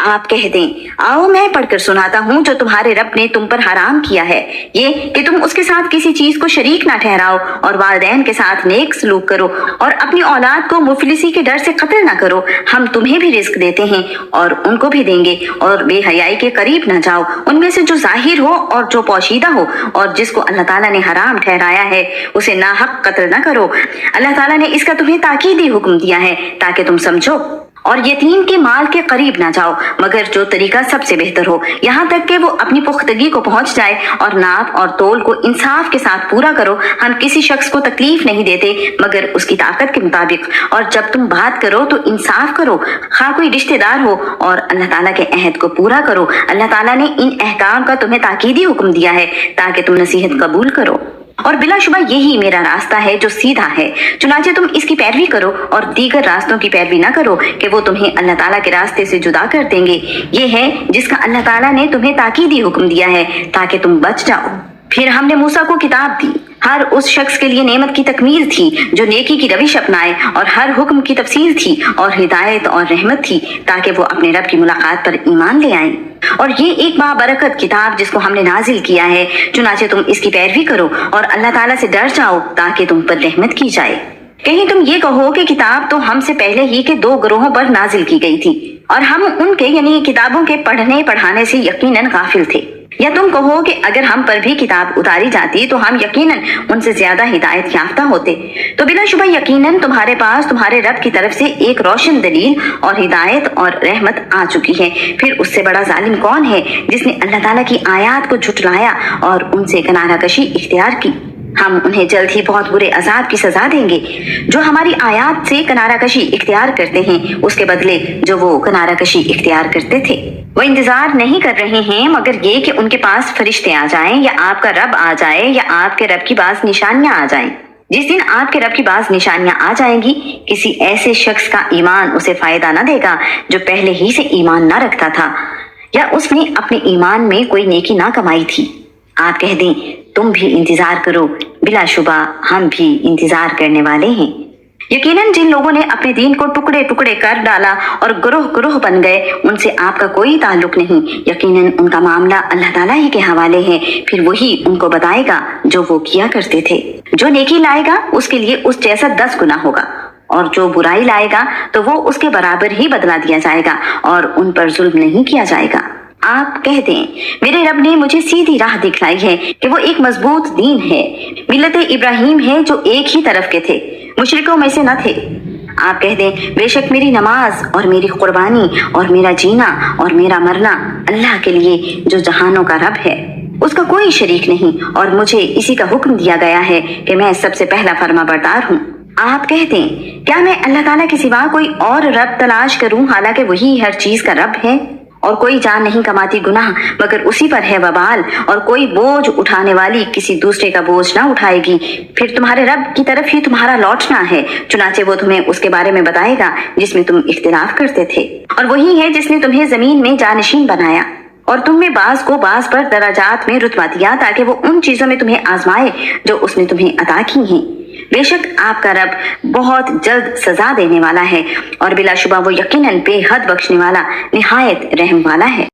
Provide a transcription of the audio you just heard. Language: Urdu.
آپ کہہ دیں آؤ میں پڑھ کر سناتا ہوں جو تمہارے رب نے تم پر حرام کیا ہے، یہ کہ تم اس کے ساتھ کسی چیز کو شریک نہ ٹھہراؤ اور والدین کے ساتھ نیک سلوک کرو اور اپنی اولاد کو مفلسی کے ڈر سے قتل نہ کرو، ہم تمہیں بھی رزق دیتے ہیں اور ان کو بھی دیں گے، اور بے حیائی کے قریب نہ جاؤ، ان میں سے جو ظاہر ہو اور جو پوشیدہ ہو، اور جس کو اللہ تعالیٰ نے حرام ٹھہرایا ہے اسے ناحق قتل نہ کرو۔ اللہ تعالیٰ نے اس کا تمہیں تاکیدی حکم دیا ہے تاکہ تم سمجھو۔ اور یتیم کے مال کے قریب نہ جاؤ مگر جو طریقہ سب سے بہتر ہو، یہاں تک کہ وہ اپنی پختگی کو پہنچ جائے، اور ناپ اور تول کو انصاف کے ساتھ پورا کرو۔ ہم کسی شخص کو تکلیف نہیں دیتے مگر اس کی طاقت کے مطابق، اور جب تم بات کرو تو انصاف کرو، خواہ کوئی رشتہ دار ہو، اور اللہ تعالیٰ کے عہد کو پورا کرو۔ اللہ تعالیٰ نے ان احکام کا تمہیں تاکیدی حکم دیا ہے تاکہ تم نصیحت قبول کرو، اور بلا شبہ یہی میرا راستہ ہے جو سیدھا ہے، چنانچہ تم اس کی پیروی کرو اور دیگر راستوں کی پیروی نہ کرو کہ وہ تمہیں اللہ تعالیٰ کے راستے سے جدا کر دیں گے۔ یہ ہے جس کا اللہ تعالیٰ نے تمہیں تاکیدی حکم دیا ہے تاکہ تم بچ جاؤ۔ پھر ہم نے موسیٰ کو کتاب دی، ہر اس شخص کے لیے نعمت کی تکمیل تھی جو نیکی کی روش اپنائے، اور ہر حکم کی تفصیل تھی اور ہدایت اور رحمت تھی تاکہ وہ اپنے رب کی ملاقات پر ایمان لے آئیں۔ اور یہ ایک بابرکت کتاب جس کو ہم نے نازل کیا ہے، چنانچہ تم اس کی پیروی کرو اور اللہ تعالیٰ سے ڈر جاؤ تاکہ تم پر رحمت کی جائے۔ کہیں تم یہ کہو کہ کتاب تو ہم سے پہلے ہی کے 2 گروہوں پر نازل کی گئی تھی اور ہم ان کے یعنی کتابوں کے پڑھنے پڑھانے سے یقیناً غافل تھے، یا تم کہو کہ اگر ہم پر بھی کتاب اتاری جاتی تو ہم یقیناً ان سے زیادہ ہدایت یافتہ ہوتے، تو بلا شبہ یقیناً تمہارے پاس تمہارے رب کی طرف سے ایک روشن دلیل اور ہدایت اور رحمت آ چکی ہے۔ پھر اس سے بڑا ظالم کون ہے جس نے اللہ تعالیٰ کی آیات کو جھٹلایا اور ان سے کنارہ کشی اختیار کی؟ ہم انہیں جلد ہی بہت برے عذاب کی سزا دیں گے۔ جو ہماری آیات سے کنارہ کشی اختیار کرتے ہیں اس کے بدلے جو وہ کنارہ کشی اختیار کرتے تھے، وہ انتظار نہیں کر رہے ہیں مگر یہ کہ ان کے پاس فرشتے آ جائیں، یا آپ کا رب آ جائے، یا آپ کے رب کی بعض نشانیاں آ جائیں۔ جس دن آپ کے رب کی بعض نشانیاں آ جائیں گی، کسی ایسے شخص کا ایمان اسے فائدہ نہ دے گا جو پہلے ہی سے ایمان نہ رکھتا تھا، یا اس نے اپنے ایمان میں کوئی نیکی نہ کمائی تھی۔ آپ کہہ دیں تم بھی انتظار کرو، بلا شبہ ہم بھی انتظار کرنے والے ہیں۔ یقیناً جن لوگوں نے اپنے دین کو ٹکڑے ٹکڑے کر ڈالا اور گروہ گروہ بن گئے، ان سے آپ کا کوئی تعلق نہیں، یقیناً ان کا معاملہ اللہ تعالیٰ ہی کے حوالے ہے، پھر وہی ان کو بتائے گا جو وہ کیا کرتے تھے۔ جو نیکی لائے گا اس کے لیے اس جیسا 10 گنا ہوگا، اور جو برائی لائے گا تو وہ اس کے برابر ہی بدلہ دیا جائے گا، اور ان پر ظلم نہیں کیا جائے گا۔ آپ کہہ دیں میرے رب نے مجھے سیدھی راہ دکھلائی ہے کہ وہ ایک مضبوط دین ہے، ملت ابراہیم ہے جو ایک ہی طرف کے تھے، مشرکوں میں سے نہ تھے۔ آپ کہہ دیں بے شک میری نماز اور میری قربانی اور میرا جینا اور میرا مرنا اللہ کے لیے جو جہانوں کا رب ہے، اس کا کوئی شریک نہیں، اور مجھے اسی کا حکم دیا گیا ہے کہ میں سب سے پہلا فرما بردار ہوں۔ آپ کہہ دیں کیا میں اللہ تعالیٰ کے سوا کوئی اور رب تلاش کروں حالانکہ وہی ہر چیز کا رب ہے؟ اور کوئی جان نہیں کماتی گناہ مگر اسی پر ہے وبال، اور کوئی بوجھ اٹھانے والی کسی دوسرے کا بوجھ نہ اٹھائے گی، پھر تمہارے رب کی طرف ہی تمہارا لوٹنا ہے، چنانچہ وہ تمہیں اس کے بارے میں بتائے گا جس میں تم اختلاف کرتے تھے، اور وہی ہے جس نے تمہیں زمین میں جانشین بنایا اور تم میں بعض کو بعض پر درجات میں رتبہ دیا تاکہ وہ ان چیزوں میں تمہیں آزمائے جو اس نے تمہیں عطا کی ہیں۔ بے شک آپ کا رب بہت جلد سزا دینے والا ہے، اور بلا شبہ وہ یقیناً بے حد بخشنے والا نہایت رحم والا ہے۔